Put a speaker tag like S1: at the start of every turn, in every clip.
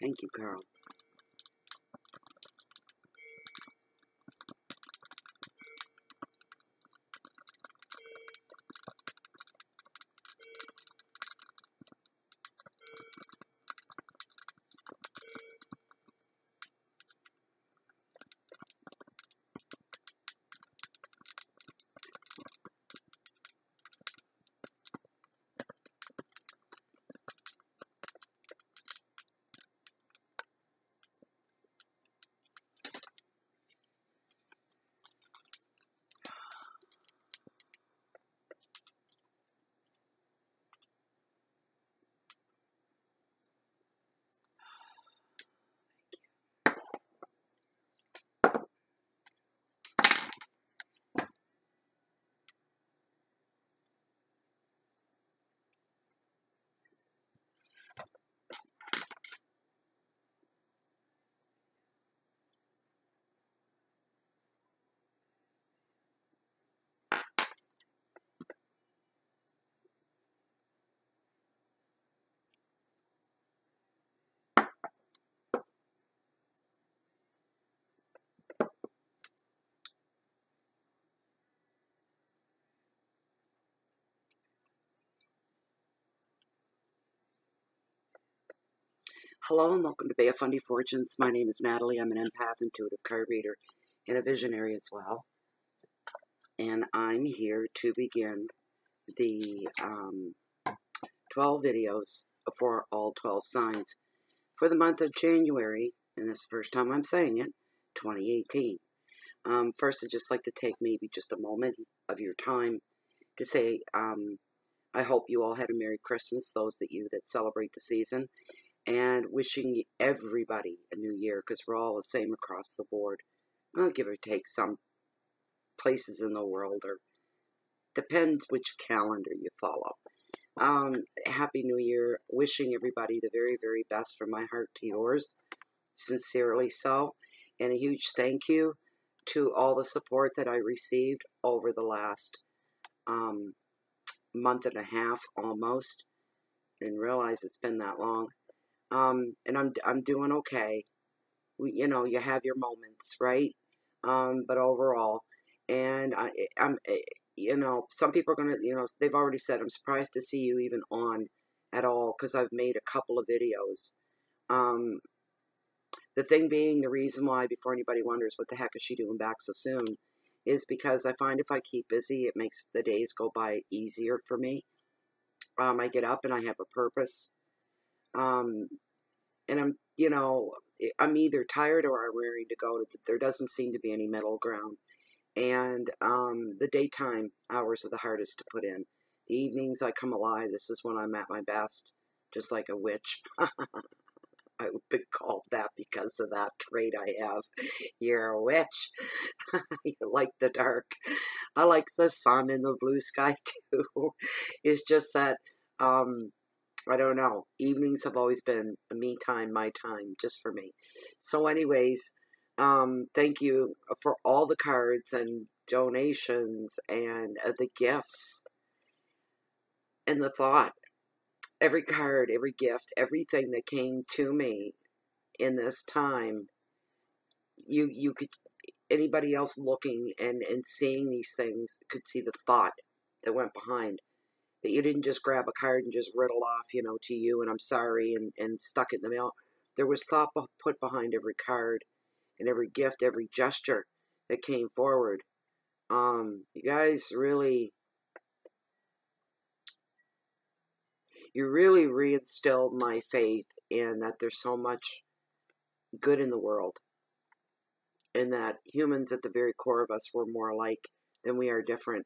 S1: Thank you, Carl. Hello and welcome to Bay of Fundy Fortunes. My name is Natalie. I'm an empath, intuitive card reader, and a visionary as well. And I'm here to begin the 12 videos for all 12 signs for the month of January, and this is the first time I'm saying it, 2018. First, I'd just like to take maybe just a moment of your time to say I hope you all had a Merry Christmas, those that celebrate the season. And wishing everybody a new year, because we're all the same across the board. Well, give or take some places in the world, or depends which calendar you follow. Happy New Year. Wishing everybody the very, very best from my heart to yours. Sincerely so. And a huge thank you to all the support that I received over the last month and a half almost. Didn't realize it's been that long. And I'm doing okay. You have your moments, right? But overall, and I'm some people are gonna, they've already said, I'm surprised to see you even on at all, because I've made a couple of videos. The thing being, the reason why, before anybody wonders what the heck is she doing back so soon, is because I find if I keep busy, it makes the days go by easier for me. I get up and I have a purpose. And I'm either tired or I'm ready to go. There doesn't seem to be any middle ground. And the daytime hours are the hardest to put in. The evenings I come alive. This is when I'm at my best, just like a witch. I've been called that because of that trait I have. You're a witch. You like the dark. I like the sun and the blue sky too. It's just that I don't know. Evenings have always been me time, my time, just for me. So anyways, thank you for all the cards and donations and the gifts and the thought. Every card, every gift, everything that came to me in this time, you could, anybody else looking and seeing these things could see the thought that went behind. That you didn't just grab a card and just riddle off, to you, and I'm sorry, and stuck it in the mail. There was thought put behind every card and every gift, every gesture that came forward. You guys really, you really reinstilled my faith in that there's so much good in the world, and that humans at the very core of us were more alike than we are different.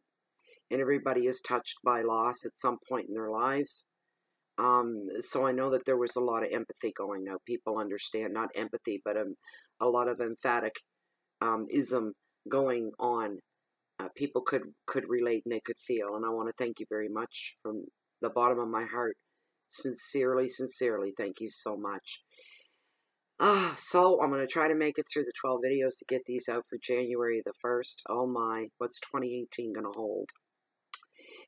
S1: And everybody is touched by loss at some point in their lives. So I know that there was a lot of empathy going out. People understand, not empathy, but a lot of emphatic ism going on. People could relate and they could feel. And I want to thank you very much from the bottom of my heart. Sincerely, sincerely, thank you so much. So I'm going to try to make it through the 12 videos to get these out for January the 1st. Oh my, what's 2018 going to hold?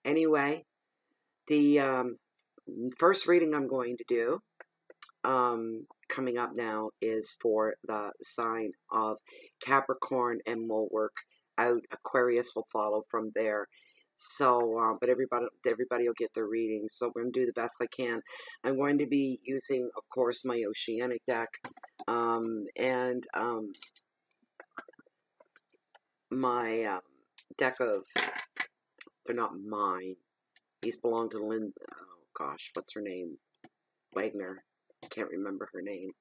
S1: Anyway, the first reading I'm going to do coming up now is for the sign of Capricorn, and we'll work out. Aquarius will follow from there. So, but everybody will get their readings. So I'm going to do the best I can. I'm going to be using, of course, my Oceanic deck, and my deck of, they're not mine. These belong to Lynn, oh gosh, what's her name? Wagner. I can't remember her name.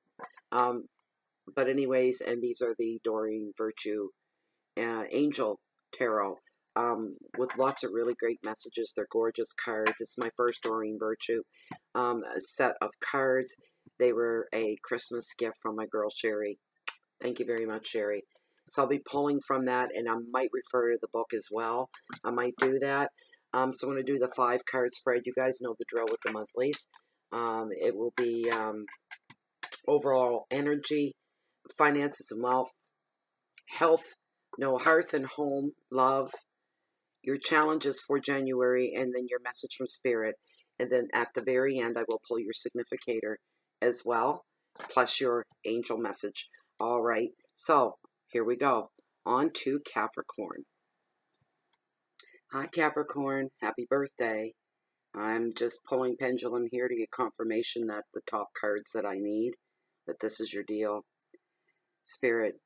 S1: But anyways, and these are the Doreen Virtue Angel Tarot. With lots of really great messages. They're gorgeous cards. It's my first Doreen Virtue set of cards. They were a Christmas gift from my girl Sherry. Thank you very much, Sherry. So I'll be pulling from that, and I might refer to the book as well. I might do that. So I'm going to do the 5-card spread. You guys know the drill with the monthlies. It will be overall energy, finances and wealth, health, hearth and home, love, your challenges for January, and then your message from Spirit. And then at the very end, I will pull your significator as well, plus your angel message. All right, so here we go. On to Capricorn. Hi, Capricorn. Happy birthday. I'm just pulling pendulum here to get confirmation that the top cards that I need, that this is your deal. Spirit,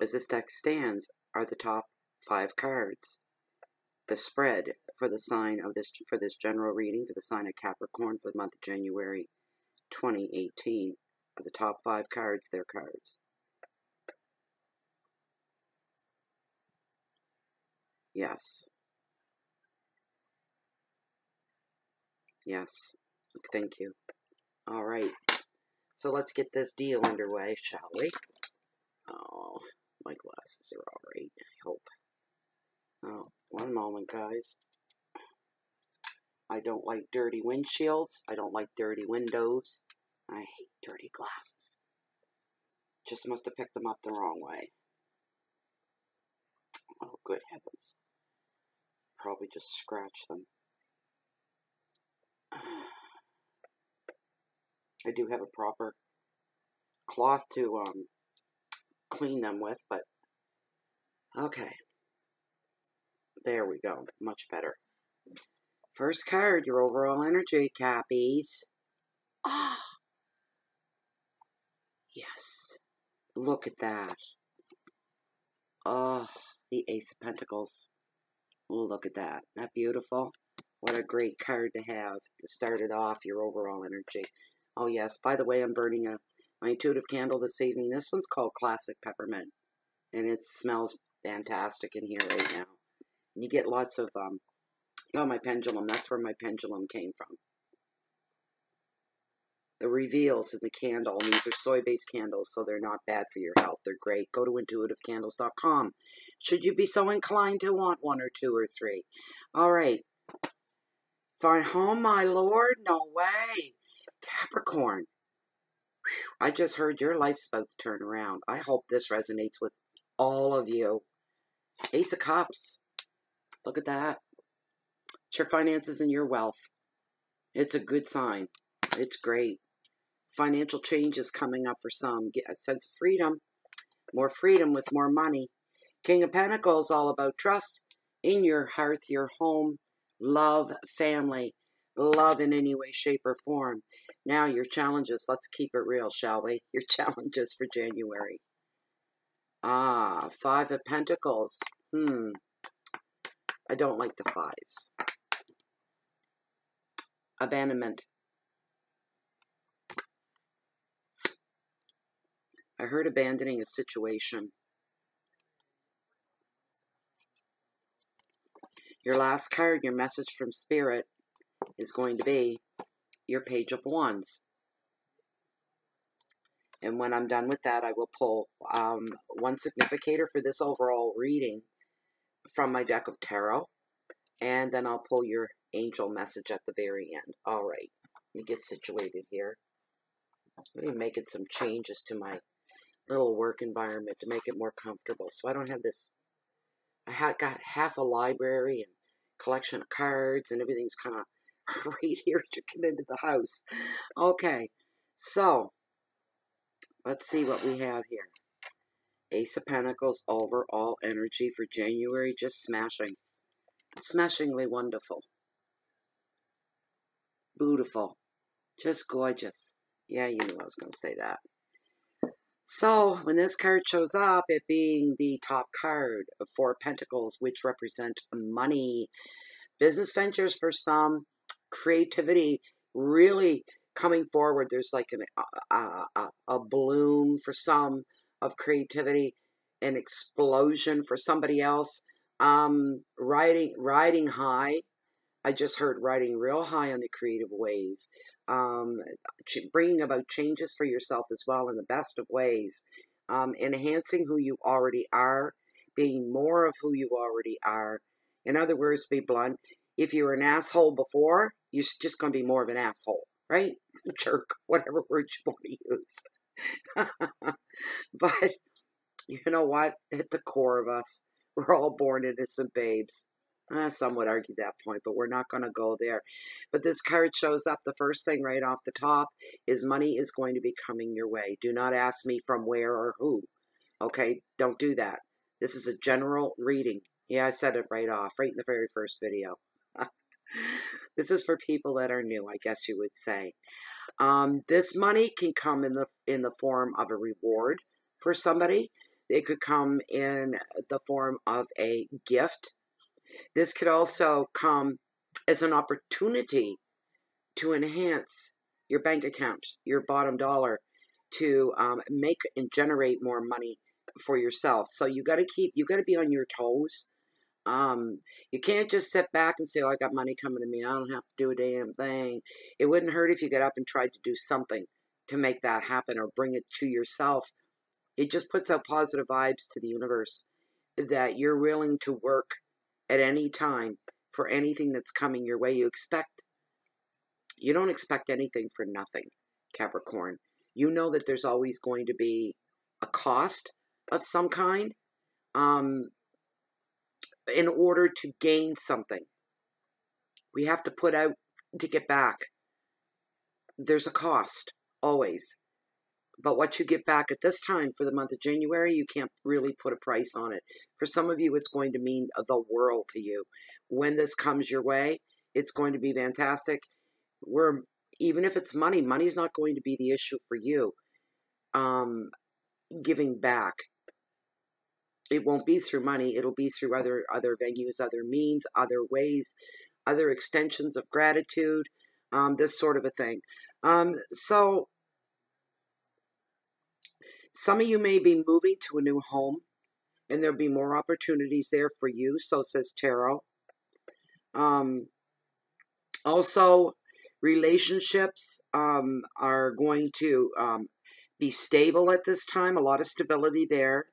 S1: as this deck stands, are the top 5 cards. The spread for the sign of this, for this general reading, for the sign of Capricorn for the month of January 2018, are the top 5 cards, their cards. Yes. Yes. Thank you. All right. So let's get this deal underway, shall we? Oh, my glasses are all right, I hope. Oh, one moment, guys. I don't like dirty windshields. I don't like dirty windows. I hate dirty glasses. Just must have picked them up the wrong way. Oh, good heavens. Probably just scratch them. I do have a proper cloth to clean them with, but okay. There we go. Much better. First card, your overall energy, Cappies. Ah, yes. Look at that. Oh, the Ace of Pentacles. Oh, look at that. Isn't that beautiful? What a great card to have to start it off, your overall energy. Oh, yes. By the way, I'm burning my intuitive candle this evening. This one's called Classic Peppermint, and it smells fantastic in here right now. And you get lots of, oh, my pendulum. That's where my pendulum came from. The reveals in the candle, and these are soy-based candles, so they're not bad for your health. They're great. Go to intuitivecandles.com. Should you be so inclined to want 1 or 2 or 3. All right. Fine home, my lord? No way. Capricorn. Whew. I just heard your life's about to turn around. I hope this resonates with all of you. Ace of Cups. Look at that. It's your finances and your wealth. It's a good sign. It's great. Financial change is coming up for some. Get a sense of freedom. More freedom with more money. King of Pentacles, all about trust in your hearth, your home, love, family, love in any way, shape, or form. Now, your challenges. Let's keep it real, shall we? Your challenges for January. Ah, 5 of Pentacles. I don't like the 5s. Abandonment. I heard abandoning a situation. Your last card, your message from Spirit, is going to be your Page of Wands. And when I'm done with that, I will pull one significator for this overall reading from my deck of tarot. And then I'll pull your angel message at the very end. All right. Let me get situated here. Let me making some changes to my little work environment to make it more comfortable. So I don't have this. I got half a library and collection of cards, and everything's kind of right here to come into the house. Okay. So, let's see what we have here. Ace of Pentacles, overall energy for January, just smashing. Smashingly wonderful. Beautiful. Just gorgeous. Yeah, you knew I was going to say that. So, when this card shows up, it being the top card of Four of Pentacles, which represent money, business ventures for some, creativity really coming forward. There's like a bloom for some of creativity, an explosion for somebody else. Riding high. I just heard riding real high on the creative wave. Bringing about changes for yourself as well in the best of ways. Enhancing who you already are, being more of who you already are. In other words, be blunt, if you were an asshole before, you're just going to be more of an asshole, right? Jerk, whatever word you want to use. But you know what? At the core of us, we're all born innocent babes. Some would argue that point, but we're not going to go there. But this card shows up. The first thing right off the top is money is going to be coming your way. Do not ask me from where or who. Okay? Don't do that. This is a general reading. Yeah, I said it right off, right in the very first video. This is for people that are new, I guess you would say. This money can come in the form of a reward for somebody. It could come in the form of a gift. This could also come as an opportunity to enhance your bank account, your bottom dollar, to make and generate more money for yourself. So you got to be on your toes. You can't just sit back and say, oh, I got money coming to me, I don't have to do a damn thing. It wouldn't hurt if you get up and tried to do something to make that happen or bring it to yourself. It just puts out positive vibes to the universe that you're willing to work at any time for anything that's coming your way. You don't expect anything for nothing, Capricorn. You know that there's always going to be a cost of some kind in order to gain something. We have to put out to get back. There's a cost, always. But what you get back at this time for the month of January, you can't really put a price on it. For some of you, it's going to mean the world to you. When this comes your way, it's going to be fantastic. Even if it's money, money's not going to be the issue for you. Giving back. It won't be through money. It'll be through other venues, other means, other ways, other extensions of gratitude, this sort of a thing. So some of you may be moving to a new home, and there'll be more opportunities there for you, so says Tarot. Also, relationships are going to be stable at this time, a lot of stability there.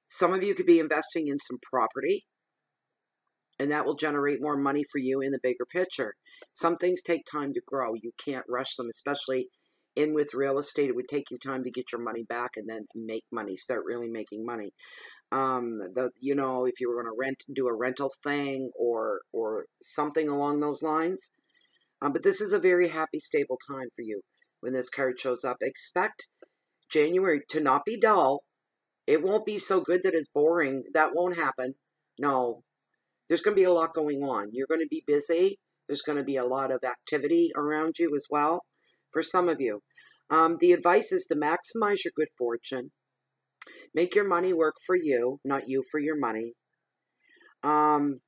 S1: Some of you could be investing in some property, and that will generate more money for you in the bigger picture. Some things take time to grow. You can't rush them, especially with real estate. It would take you time to get your money back and then make money, start really making money. If you were going to do a rental thing or something along those lines. But this is a very happy, stable time for you when this card shows up. Expect January to not be dull. It won't be so good that it's boring. That won't happen. No. There's going to be a lot going on. You're going to be busy. There's going to be a lot of activity around you as well for some of you. The advice is to maximize your good fortune. Make your money work for you, not you for your money. And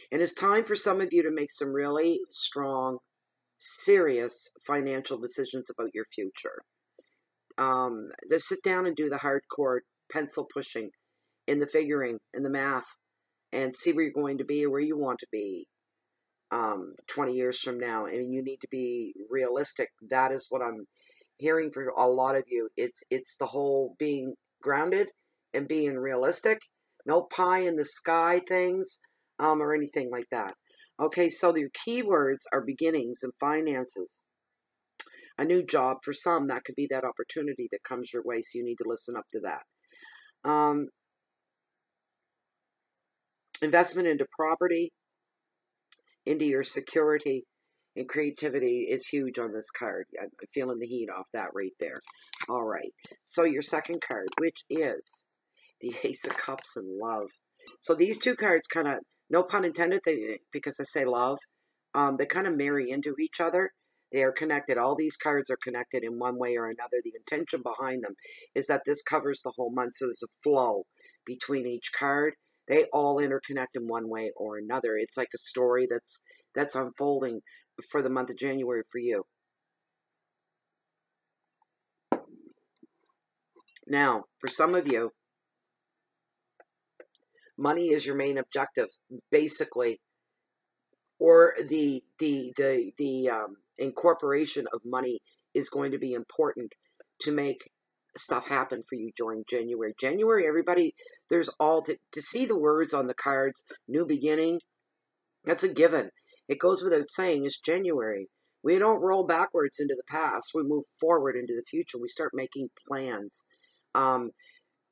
S1: it's time for some of you to make some really strong, serious financial decisions about your future. Just sit down and do the hardcore pencil pushing in the figuring, in the math, and see where you're going to be or where you want to be 20 years from now. And you need to be realistic. That is what I'm hearing for a lot of you. It's the whole being grounded and being realistic. No pie in the sky things or anything like that. Okay, so your keywords are beginnings and finances. A new job for some, that could be that opportunity that comes your way, so you need to listen up to that. Investment into property, into your security, and creativity is huge on this card. I'm feeling the heat off that right there. All right. So your second card, which is the Ace of Cups and love. So these two cards kind of, no pun intended, because I say love, they kind of marry into each other. They are connected. All these cards are connected in one way or another. The intention behind them is that this covers the whole month, so there's a flow between each card. They all interconnect in one way or another. It's like a story that's unfolding for the month of January for you. Now, for some of you, money is your main objective, basically, or the incorporation of money is going to be important to make stuff happen for you during January. January, everybody, there's all to see the words on the cards, new beginning, that's a given. It goes without saying, it's January. We don't roll backwards into the past. We move forward into the future. We start making plans.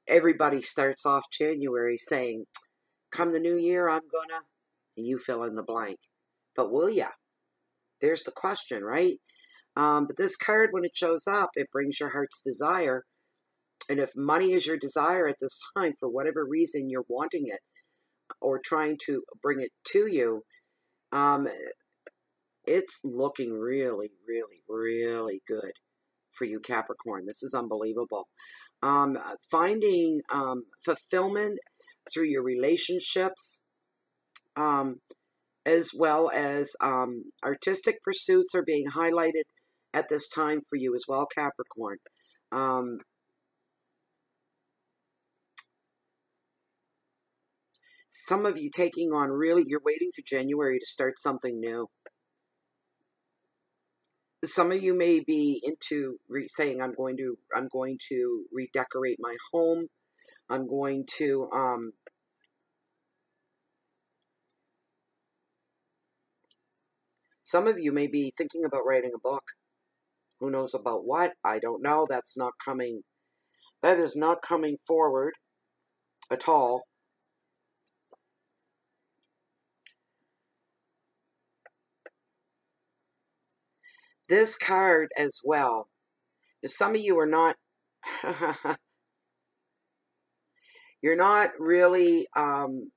S1: Everybody starts off January saying, come the new year, I'm gonna, and you fill in the blank. But will ya? There's the question, right? But this card, when it shows up, it brings your heart's desire. And if money is your desire at this time, for whatever reason you're wanting it or trying to bring it to you, it's looking really, really, really good for you, Capricorn. This is unbelievable. Finding fulfillment through your relationships, as well as artistic pursuits are being highlighted at this time for you as well, Capricorn. Some of you taking on you're waiting for January to start something new. Some of you may be into saying, I'm going to redecorate my home. I'm going to, some of you may be thinking about writing a book. Who knows about what? I don't know. That's not coming. That is not coming forward at all. This card as well. Some of you are not, you're not really, oh,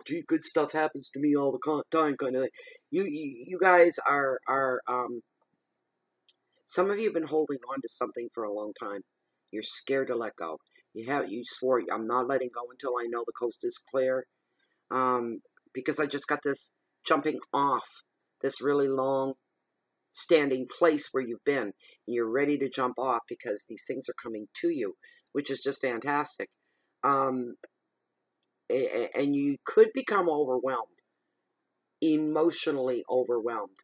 S1: gee, good stuff happens to me all the time kind of thing. You guys are, some of you have been holding on to something for a long time. You're scared to let go. You swore, I'm not letting go until I know the coast is clear. Because I just got this jumping off this really long standing place where you've been, and you're ready to jump off because these things are coming to you, which is just fantastic. And you could become overwhelmed, emotionally overwhelmed,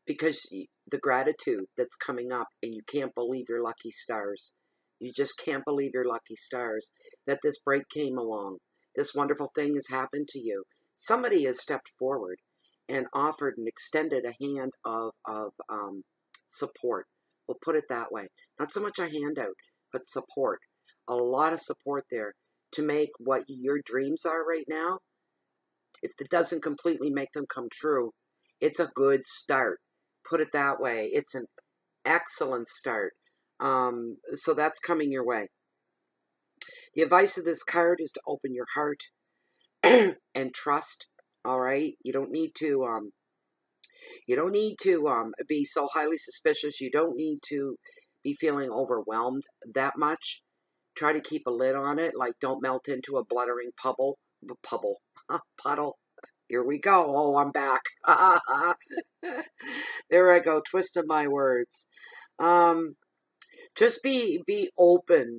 S1: because the gratitude that's coming up, and you can't believe your lucky stars. You just can't believe your lucky stars that this break came along. This wonderful thing has happened to you. Somebody has stepped forward and offered and extended a hand of support. We'll put it that way. Not so much a handout, but support. A lot of support there to make what your dreams are right now. If it doesn't completely make them come true, it's a good start. Put it that way. It's an excellent start. So that's coming your way. The advice of this card is to open your heart and trust. All right, you don't need to be so highly suspicious. You don't need to be feeling overwhelmed that much. Try to keep a lid on it. Like, don't melt into a bluttering puddle. Here we go. Oh, I'm back. There I go, twisting my words. Just be open.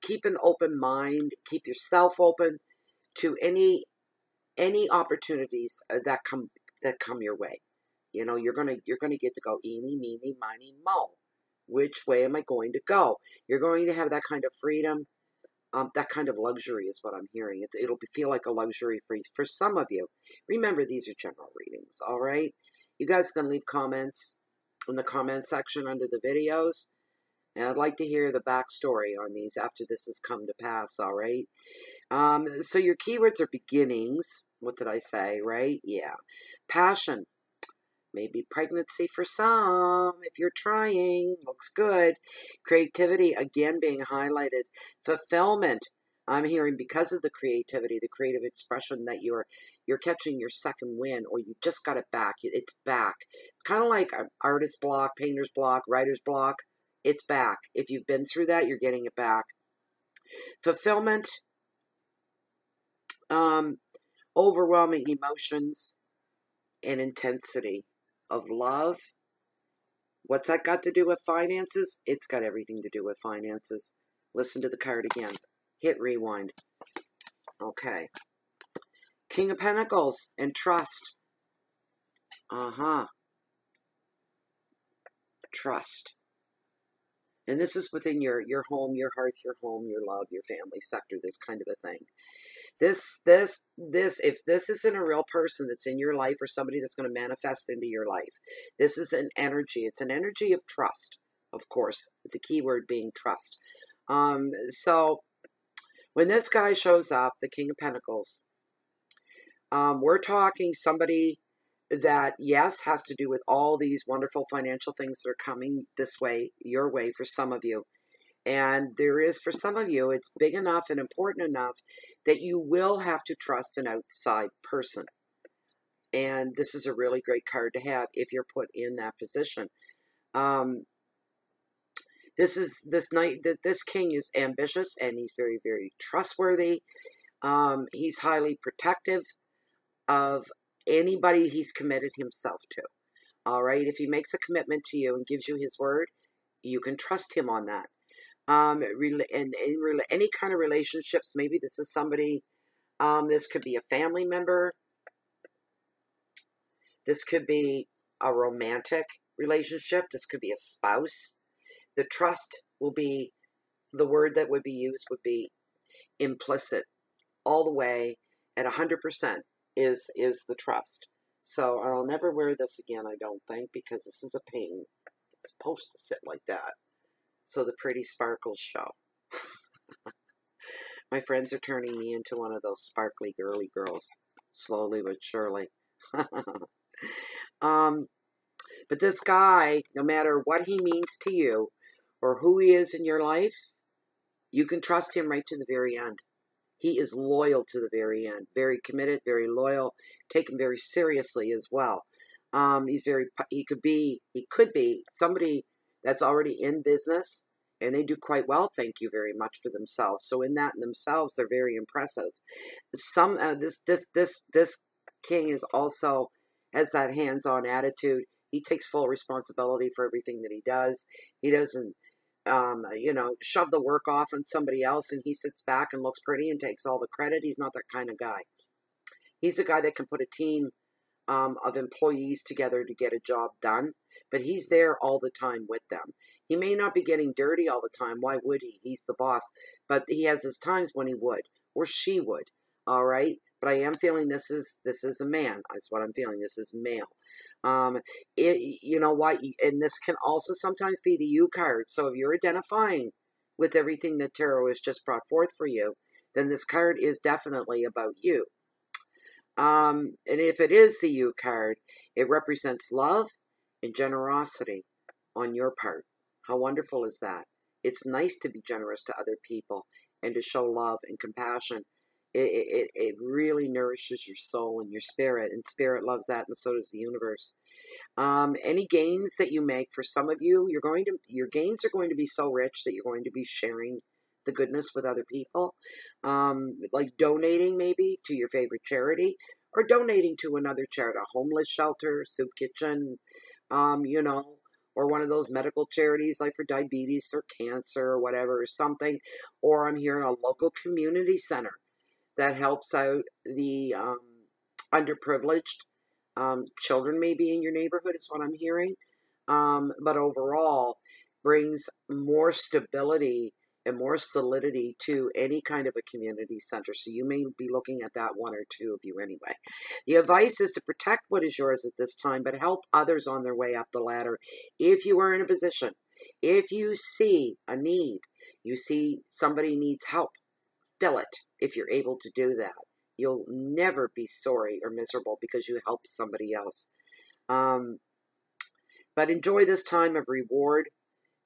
S1: Keep an open mind. Keep yourself open to any opportunities that come your way. You know, you're gonna get to go eeny, meeny, miny, mo. Which way am I going to go? You're going to have that kind of freedom, that kind of luxury is what I'm hearing. It'll feel like a luxury for some of you. Remember, these are general readings, all right? You guys can leave comments in the comment section under the videos, and I'd like to hear the backstory on these after this has come to pass, all right? So your keywords are beginnings, What did I say, right? Yeah. Passion. Maybe pregnancy for some, if you're trying. Looks good. Creativity, again, being highlighted. Fulfillment. I'm hearing because of the creativity, the creative expression, that you're catching your second win, or you just got it back. It's back. It's kind of like an artist block, painter's block, writer's block. It's back. If you've been through that, you're getting it back. Fulfillment, overwhelming emotions and intensity of love. What's that got to do with finances? It's got everything to do with finances. Listen to the card again. Hit rewind. Okay. King of Pentacles and trust. Trust. And this is within your home, your hearth, your home, your love, your family sector, this kind of a thing. If this isn't a real person that's in your life, or somebody that's going to manifest into your life, this is an energy. It's an energy of trust, of course, the key word being trust. So when this guy shows up, the King of Pentacles, we're talking somebody that, yes, has to do with all these wonderful financial things that are coming this way, your way, for some of you. And there is, for some of you, it's big enough and important enough that you will have to trust an outside person. And this is a really great card to have if you're put in that position. This king is ambitious, and he's very, very trustworthy. He's highly protective of anybody he's committed himself to. All right, if he makes a commitment to you and gives you his word, you can trust him on that. Any kind of relationships, maybe this is somebody, this could be a family member, this could be a romantic relationship, this could be a spouse. The trust will be, the word that would be used would be implicit, all the way at 100% is the trust. So I'll never wear this again, I don't think, because this is a pain. It's supposed to sit like that, so the pretty sparkles show. My friends are turning me into one of those sparkly girly girls, slowly but surely. But this guy, no matter what he means to you or who he is in your life, you can trust him right to the very end. He is loyal to the very end, very committed, very loyal, taken very seriously as well. He could be somebody that's already in business, and they do quite well, thank you very much, for themselves. So in that in themselves, they're very impressive. This king is also has that hands-on attitude. He takes full responsibility for everything that he does. He doesn't, shove the work off on somebody else, and he sits back and looks pretty and takes all the credit. He's not that kind of guy. He's a guy that can put a team of employees together to get a job done, but he's there all the time with them. He may not be getting dirty all the time. Why would he? He's the boss. But he has his times when he would, or she would. All right? But I am feeling this is a man. That's what I'm feeling. This is male. You know what? And this can also sometimes be the U card. So if you're identifying with everything that tarot has just brought forth for you, then this card is definitely about you. And if it is the U card, it represents love and generosity on your part. How wonderful is that? It's nice to be generous to other people and to show love and compassion. It really nourishes your soul and your spirit, and spirit loves that, and so does the universe. Any gains that you make, for some of you, your gains are going to be so rich that you're going to be sharing the goodness with other people, like donating maybe to your favorite charity, or donating to another charity, a homeless shelter, soup kitchen, or one of those medical charities like for diabetes or cancer or whatever, or something. Or I'm hearing a local community center that helps out the underprivileged children maybe in your neighborhood is what I'm hearing. But overall brings more stability and more solidity to any kind of a community center. So you may be looking at that, one or two of you anyway. The advice is to protect what is yours at this time, but help others on their way up the ladder. If you are in a position, if you see a need, you see somebody needs help, fill it if you're able to do that. You'll never be sorry or miserable because you helped somebody else. But enjoy this time of reward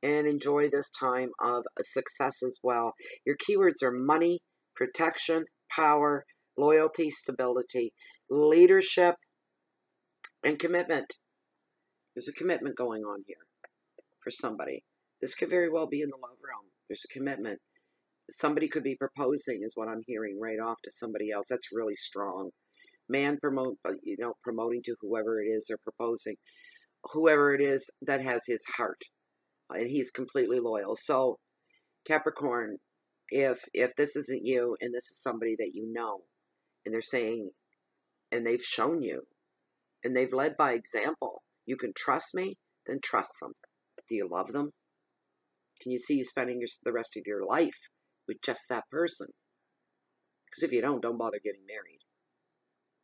S1: and enjoy this time of success as well. Your keywords are money, protection, power, loyalty, stability, leadership, and commitment. There's a commitment going on here for somebody. This could very well be in the love realm. There's a commitment. Somebody could be proposing, is what I'm hearing right off, to somebody else. That's really strong. Man promoting to whoever it is they're proposing, whoever it is that has his heart, and he's completely loyal. So, Capricorn, if this isn't you, and this is somebody that you know, and they're saying, and they've shown you, and they've led by example, you can trust me, then trust them. Do you love them? Can you see you spending the rest of your life with just that person? Because if you don't bother getting married.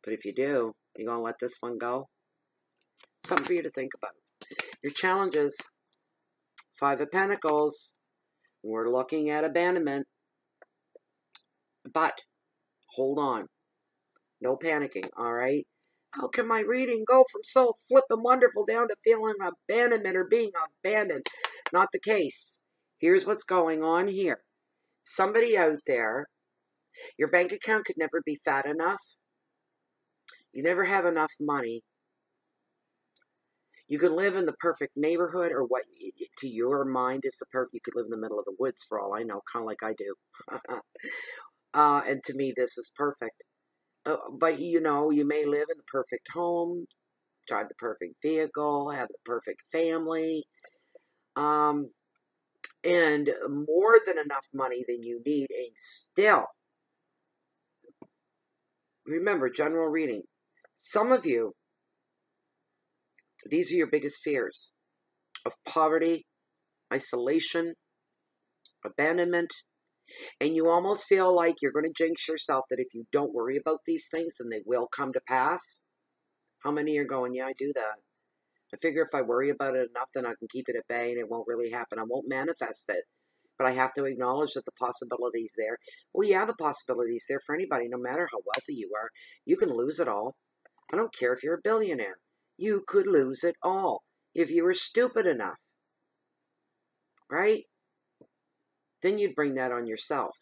S1: But if you do, you're going to let this one go? Something for you to think about. Your challenges, 5 of Pentacles. We're looking at abandonment. But, hold on. No panicking, all right? How can my reading go from so flippin' wonderful down to feeling abandonment or being abandoned? Not the case. Here's what's going on here. Somebody out there, your bank account could never be fat enough. You never have enough money. You could live in the perfect neighborhood, or what to your mind is the perfect. You could live in the middle of the woods for all I know, kind of like I do. And to me, this is perfect. But, you know, you may live in the perfect home, drive the perfect vehicle, have the perfect family, and more than enough money than you need, and still, remember, general reading, some of you, these are your biggest fears of poverty, isolation, abandonment, and you almost feel like you're going to jinx yourself that if you don't worry about these things, then they will come to pass. How many are going, yeah, I do that. I figure if I worry about it enough, then I can keep it at bay and it won't really happen. I won't manifest it. But I have to acknowledge that the possibility is there. Well, yeah, the possibility is there for anybody, no matter how wealthy you are. You can lose it all. I don't care if you're a billionaire. You could lose it all if you were stupid enough. Right? Then you'd bring that on yourself.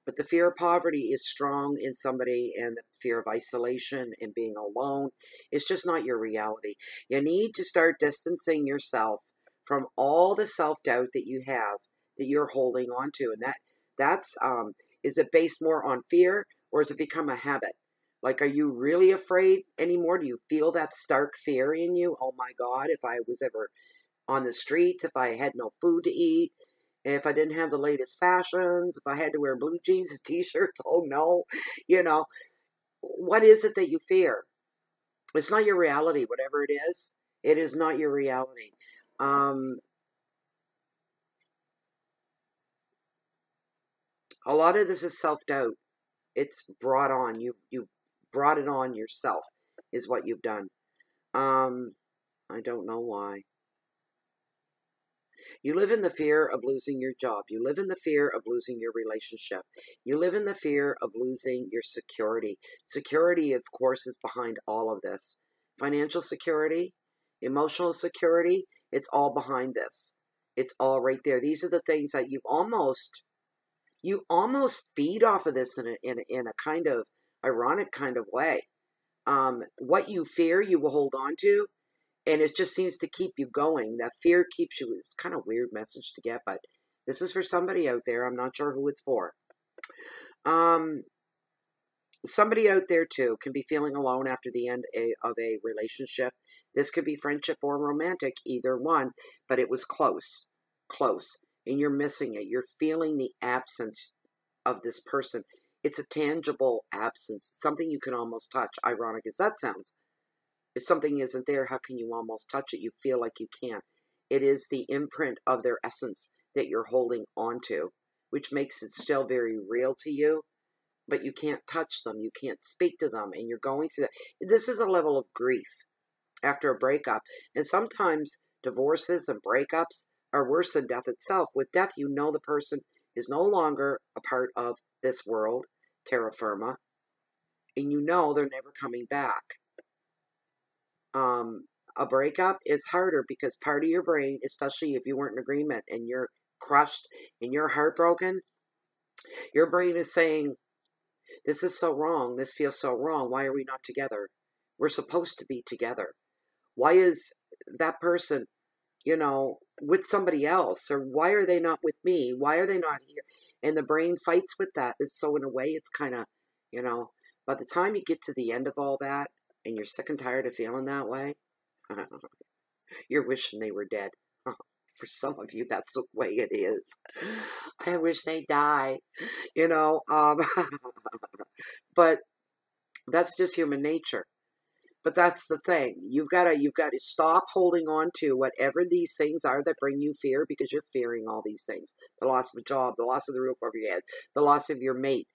S1: But the fear of poverty is strong in somebody, and the fear of isolation and being alone is just not your reality. You need to start distancing yourself from all the self-doubt that you have, that you're holding on to. And that's is it based more on fear, or has it become a habit? Like, are you really afraid anymore? Do you feel that stark fear in you? Oh my God, if I was ever on the streets, if I had no food to eat, if I didn't have the latest fashions, if I had to wear blue jeans and t-shirts, oh no, you know, what is it that you fear? It's not your reality, whatever it is not your reality. A lot of this is self-doubt. It's brought on. You brought it on yourself, is what you've done. I don't know why. You live in the fear of losing your job. You live in the fear of losing your relationship. You live in the fear of losing your security. Security, of course, is behind all of this. Financial security, emotional security, it's all behind this. It's all right there. These are the things that you almost feed off of this in a kind of ironic kind of way. What you fear, you will hold on to. And it just seems to keep you going. That fear keeps you. It's kind of a weird message to get, but this is for somebody out there. I'm not sure who it's for. Somebody out there, too, can be feeling alone after the end of a relationship. This could be friendship or romantic, either one, but it was close. And you're missing it. You're feeling the absence of this person. It's a tangible absence, something you can almost touch, ironic as that sounds. If something isn't there, how can you almost touch it? You feel like you can't. It is the imprint of their essence that you're holding onto, which makes it still very real to you, but you can't touch them. You can't speak to them, and you're going through that. This is a level of grief after a breakup, and sometimes divorces and breakups are worse than death itself. With death, you know the person is no longer a part of this world, terra firma. and you know they're never coming back. A breakup is harder because part of your brain, especially if you weren't in agreement and you're crushed and you're heartbroken, your brain is saying, this is so wrong. This feels so wrong. Why are we not together? We're supposed to be together. Why is that person, with somebody else? Or why are they not with me? Why are they not here? And the brain fights with that. So in a way, it's kind of, by the time you get to the end of all that and you're sick and tired of feeling that way, you're wishing they were dead. For some of you, that's the way it is. I wish they die, but that's just human nature. But that's the thing. You've got to stop holding on to whatever these things are that bring you fear, because you're fearing all these things. The loss of a job, the loss of the roof over your head, the loss of your mate.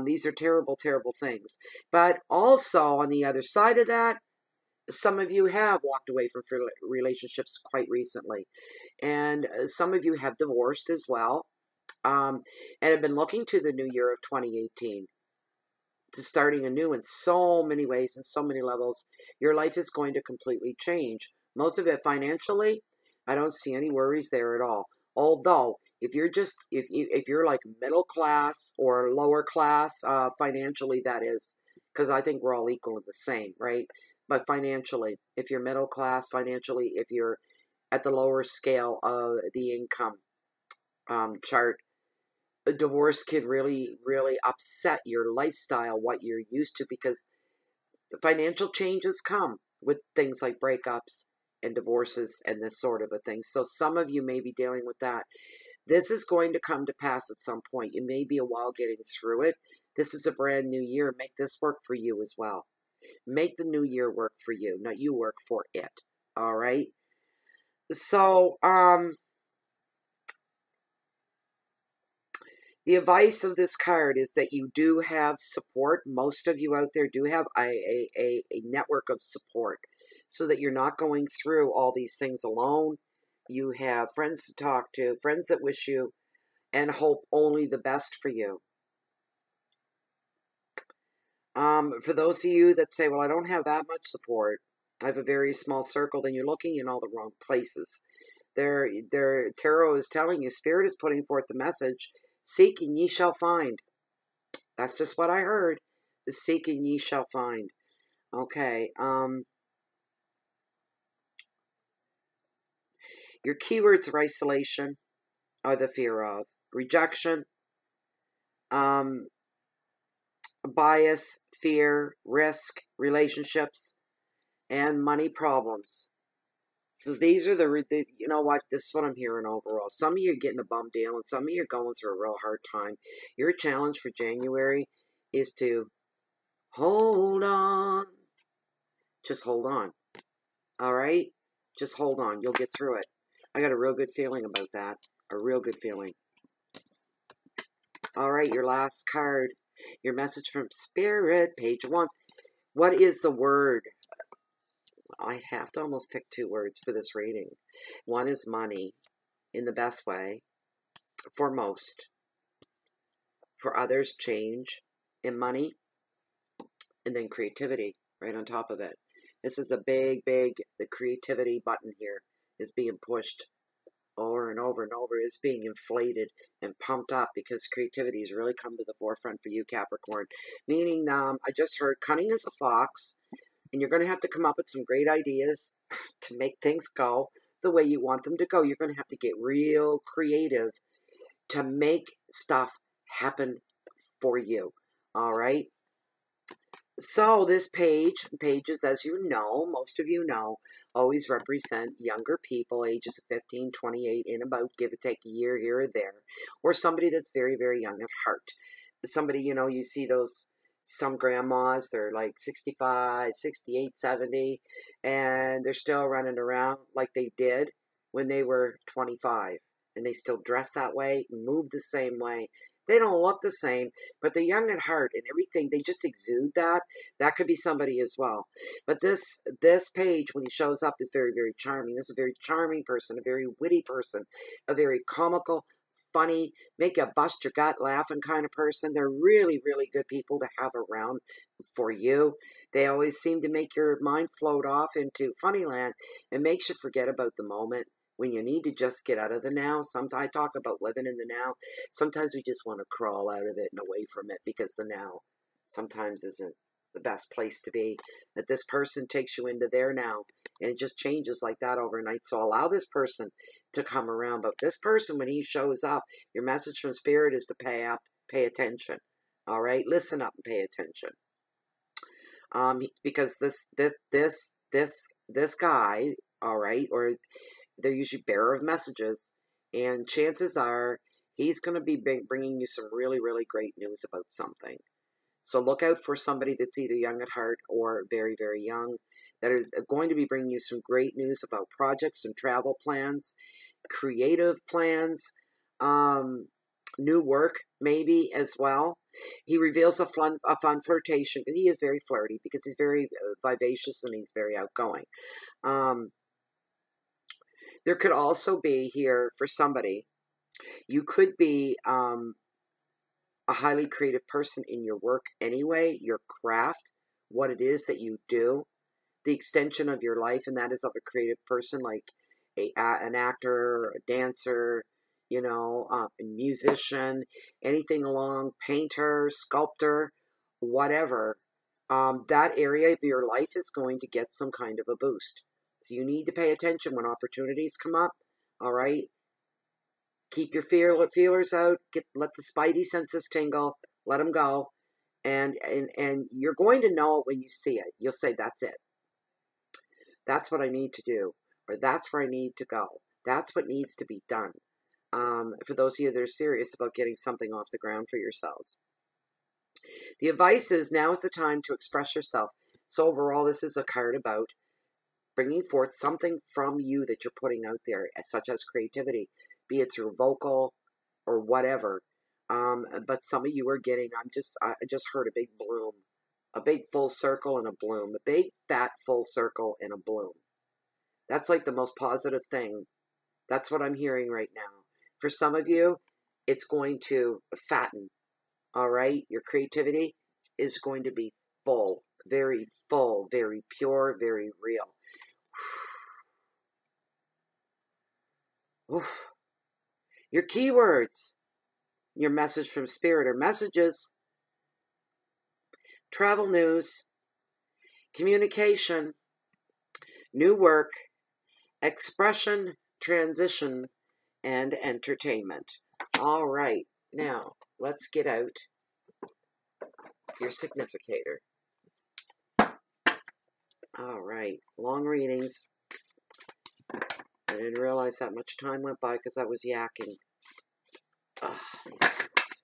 S1: These are terrible, terrible things. But also on the other side of that, some of you have walked away from relationships quite recently. And some of you have divorced as well. And have been looking to the new year of 2018. To starting anew in so many ways, in so many levels. Your life is going to completely change. Most of it financially, I don't see any worries there at all. Although, if you're like middle class or lower class, financially, that is, because I think we're all equal and the same, right? But financially, if you're middle class, financially, if you're at the lower scale of the income chart, a divorce can really, really upset your lifestyle, what you're used to, because the financial changes come with things like breakups and divorces and this sort of a thing. So some of you may be dealing with that. This is going to come to pass at some point. It may be a while getting through it. This is a brand new year. Make this work for you as well. Make the new year work for you. Not you work for it. All right? So, the advice of this card is that you do have support. Most of you out there do have a network of support, so that you're not going through all these things alone. You have friends to talk to, friends that wish you and hope only the best for you. For those of you that say, well, I don't have that much support, I have a very small circle, then you're looking in all the wrong places. Their tarot is telling you, Spirit is putting forth the message, seek and ye shall find. That's just what I heard. The seek and ye shall find. Okay. Your keywords of isolation are the fear of rejection, bias, fear, risk, relationships, and money problems. So these are the you know what, this is what I'm hearing overall. Some of you are getting a bum deal, and some of you are going through a real hard time. Your challenge for January is to hold on. Just hold on. All right? Just hold on. You'll get through it. I got a real good feeling about that. A real good feeling. All right, your last card. Your message from Spirit, page 1. What is the word? I have to almost pick 2 words for this reading. One is money, in the best way, for most. For others, change in money. And then creativity right on top of it. This is a big, the creativity button here is being pushed over and over and over. It's being inflated and pumped up because creativity has really come to the forefront for you, Capricorn. Meaning, I just heard cunning as a fox, and you're going to have to come up with some great ideas to make things go the way you want them to go. You're going to have to get real creative to make stuff happen for you. All right? So this pages, as you know, most of you know, always represent younger people, ages of 15, 28, in about, give or take a year here or there, or somebody that's very, very young at heart. Somebody, you see some grandmas, they're like 65, 68, 70, and they're still running around like they did when they were 25, and they still dress that way, move the same way. They don't look the same, but they're young at heart and everything. They just exude that. That could be somebody as well. But this page, when he shows up, is very, very charming. This is a very charming person, a very witty person, a very comical, funny, make you bust your gut laughing kind of person. They're really, really good people to have around for you. They always seem to make your mind float off into funny land and makes you forget about the moment when you need to just get out of the now. Sometimes I talk about living in the now. Sometimes we just want to crawl out of it and away from it because the now sometimes isn't the best place to be. That this person takes you into their now, and it just changes like that overnight. So allow this person to come around. But this person, when he shows up, your message from Spirit is to pay up, pay attention. All right, listen up and pay attention. Because this guy, all right, or they're usually bearer of messages, and chances are he's going to be bringing you some really, really great news about something. So look out for somebody that's either young at heart or very, very young, that are going to be bringing you some great news about projects and travel plans, creative plans, new work maybe as well. He reveals a fun flirtation. He is very flirty because he's very vivacious and he's very outgoing. There could also be here for somebody, you could be a highly creative person in your work anyway, your craft, what it is that you do, the extension of your life, and that is of a creative person, like an actor, a dancer, you know, a musician, anything along, painter, sculptor, whatever. That area of your life is going to get some kind of a boost. So you need to pay attention when opportunities come up, all right? Keep your feelers out. Let the spidey senses tingle. Let them go. And you're going to know it when you see it. You'll say, that's it. That's what I need to do. Or that's where I need to go. That's what needs to be done. For those of you that are serious about getting something off the ground for yourselves. The advice is, now is the time to express yourself. So overall, this is a card about bringing forth something from you that you're putting out there, such as creativity, be it through vocal or whatever. But some of you are getting, I just heard a big bloom, a big full circle and a bloom, a big fat full circle and a bloom. That's like the most positive thing. That's what I'm hearing right now. For some of you, it's going to fatten, all right? Your creativity is going to be full, very pure, very real. Your keywords, your message from Spirit or messages, travel news, communication, new work, expression, transition, and entertainment. All right, now let's get out your significator. All right, long readings. I didn't realize that much time went by because I was yakking. Oh, these cards.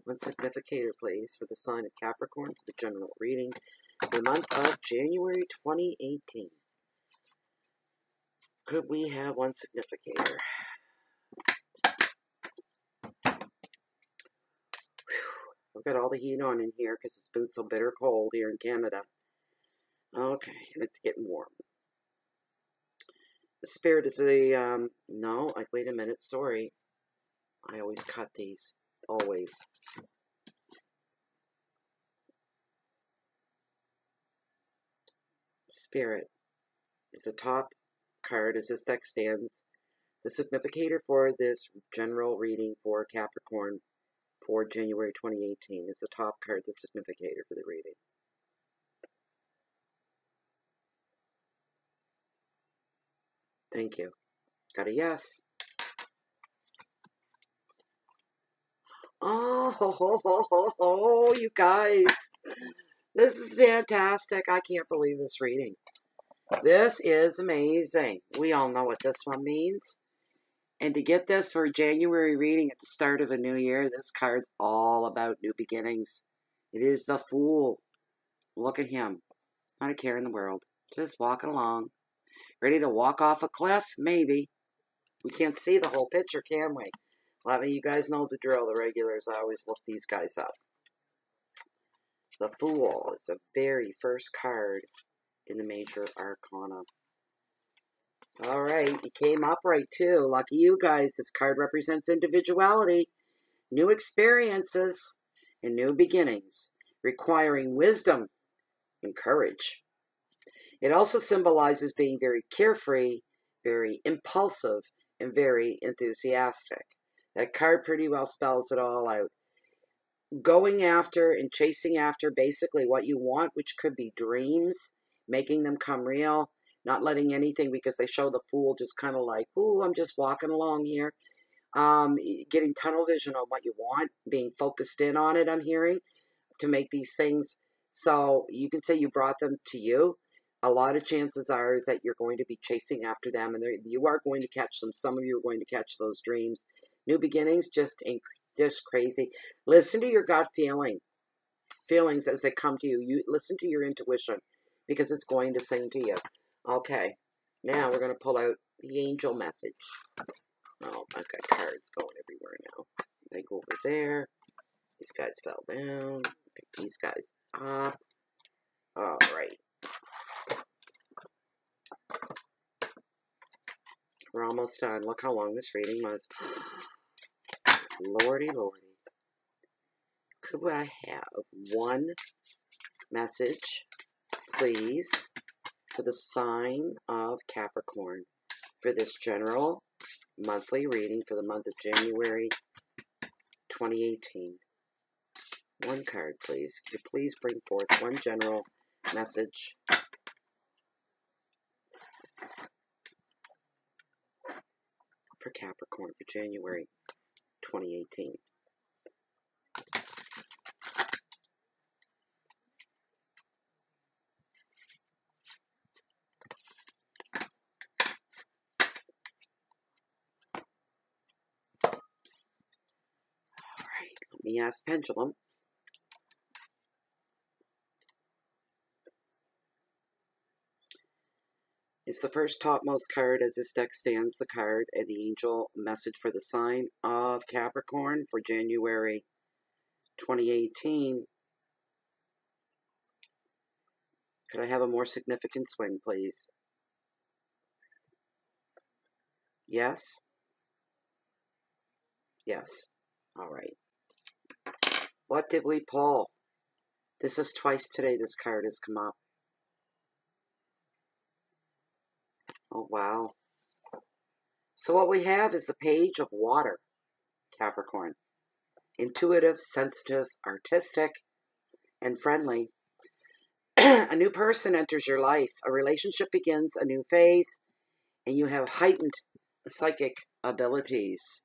S1: One significator, please, for the sign of Capricorn for the general reading for the month of January 2018. Could we have one significator? I've got all the heat on in here because it's been so bitter cold here in Canada. Okay, it's getting warm. The Spirit is a, no, wait a minute, sorry. I always cut these, always. Spirit is the top card as this deck stands. The significator for this general reading for Capricorn for January 2018 is the top card, the significator for the reading. Thank you. Got a yes. Oh, you guys. This is fantastic. I can't believe this reading. This is amazing. We all know what this one means. And to get this for a January reading at the start of a new year, this card's all about new beginnings. It is the Fool. Look at him. Not a care in the world. Just walking along. Ready to walk off a cliff? Maybe. We can't see the whole picture, can we? Let me, you guys know the drill, the regulars. I always look these guys up. The Fool is the very first card in the major arcana. All right, you came up right too. Lucky you guys. This card represents individuality, new experiences, and new beginnings, requiring wisdom and courage. It also symbolizes being very carefree, very impulsive, and very enthusiastic. That card pretty well spells it all out. Going after and chasing after basically what you want, which could be dreams, making them come real, not letting anything, because they show the Fool just kind of like, ooh, I'm just walking along here. Getting tunnel vision on what you want, being focused in on it, I'm hearing, to make these things. So you can say you brought them to you. A lot of chances are is that you're going to be chasing after them, and you are going to catch them. Some of you are going to catch those dreams. New beginnings, just crazy. Listen to your gut feelings as they come to you. You listen to your intuition, because it's going to sing to you. Okay, now we're going to pull out the angel message. Oh, I've got cards going everywhere now. They go over there. These guys fell down. Pick these guys up. All right. We're almost done. Look how long this reading was. Lordy, lordy. Could I have one message, please, for the sign of Capricorn for this general monthly reading for the month of January 2018? One card, please. Could you please bring forth one general message for Capricorn for January 2018? All right, let me ask Pendulum. It's the first topmost card as this deck stands, the card and the angel message for the sign of Capricorn for January 2018. Could I have a more significant swing, please? Yes? Yes. All right. What did we pull? This is twice today this card has come up. Oh, wow. So what we have is the Page of Water, Capricorn. Intuitive, sensitive, artistic, and friendly. A new person enters your life. A relationship begins a new phase, and you have heightened psychic abilities.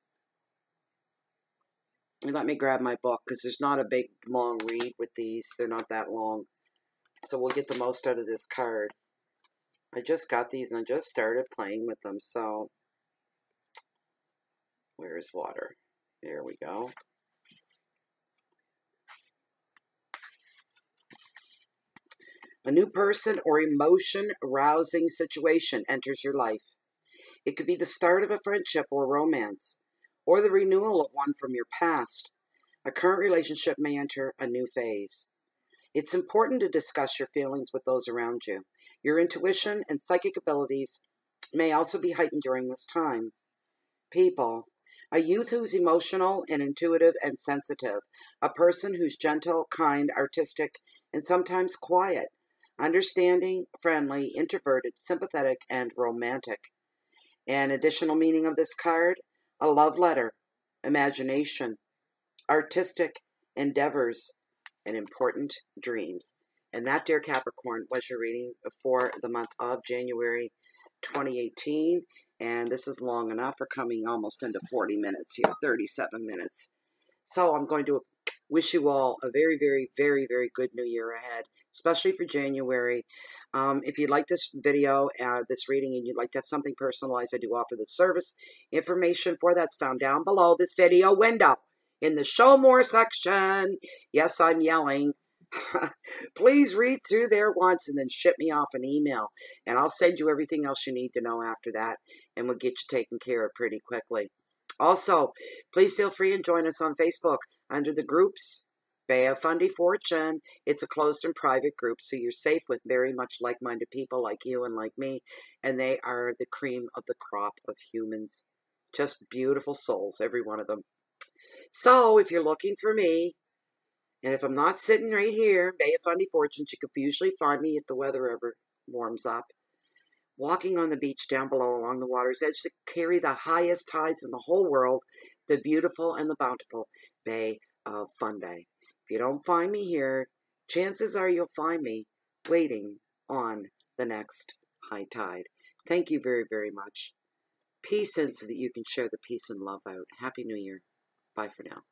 S1: And let me grab my book, because there's not a big, long read with these. They're not that long. So we'll get the most out of this card. I just got these, and I just started playing with them, so... Where's water? There we go. A new person or emotion-rousing situation enters your life. It could be the start of a friendship or romance, or the renewal of one from your past. A current relationship may enter a new phase. It's important to discuss your feelings with those around you. Your intuition and psychic abilities may also be heightened during this time. People. A youth who's emotional and intuitive and sensitive. A person who's gentle, kind, artistic, and sometimes quiet. Understanding, friendly, introverted, sympathetic, and romantic. An additional meaning of this card, a love letter, imagination, artistic endeavors, and important dreams. And that, dear Capricorn, was your reading for the month of January 2018. And this is long enough. We're coming almost into 40 minutes here, 37 minutes. So I'm going to wish you all a very, very, very, very good new year ahead, especially for January. If you like this video, this reading, and you'd like to have something personalized, I do offer the service. Information for that's found down below this video window in the Show More section. Yes, I'm yelling. Please read through there once and then ship me off an email, and I'll send you everything else you need to know after that, and we'll get you taken care of pretty quickly. Also, please feel free and join us on Facebook under the groups Bay of Fundy Fortune. It's a closed and private group, so you're safe with very much like-minded people like you and like me, and they are the cream of the crop of humans. Just beautiful souls, every one of them. So if you're looking for me, and if I'm not sitting right here, Bay of Fundy Fortunes, you could usually find me if the weather ever warms up, walking on the beach down below along the water's edge to carry the highest tides in the whole world, the beautiful and the bountiful Bay of Fundy. If you don't find me here, chances are you'll find me waiting on the next high tide. Thank you very, very much. Peace in so that you can share the peace and love out. Happy New Year. Bye for now.